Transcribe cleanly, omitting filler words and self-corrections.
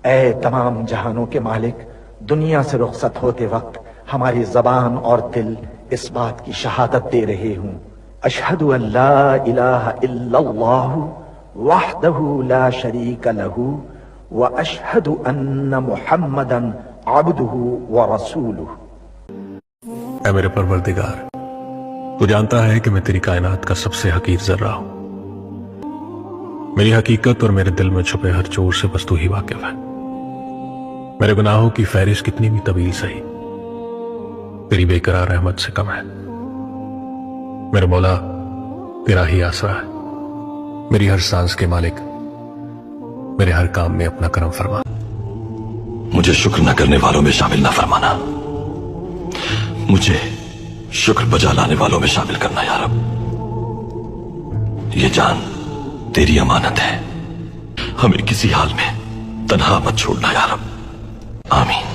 اے تمام جہانوں کے مالک، دنیا سے رخصت ہوتے وقت ہماری زبان اور دل اس بات کی شہادت دے رہے ہوں، اشہد ان لا الہ الا اللہ وحدہ لا شریک لہ واشہد ان محمدا عبدہ ورسولہ۔ اے میرے پروردگار، تو جانتا ہے کہ میں تیری کائنات کا سب سے حقیر ذرہ ہوں۔ میری حقیقت اور میرے دل میں چھپے ہر چور سے بس تو ہی واقف ہے۔ میرے گناہوں کی فہرست کتنی بھی طویل سہی، تیری بے قرار رحمت سے کم ہے۔ میرے مولا، تیرا ہی آسرا ہے، میری ہر سانس کے مالک، میرے ہر کام میں اپنا کرم فرما۔ مجھے شکر نہ کرنے والوں میں شامل نہ فرمانا، مجھے شکر بجا لانے والوں میں شامل کرنا یا رب۔ یہ جان تیری امانت ہے، ہمیں کسی حال میں تنہا مت چھوڑنا یا رب، آمین۔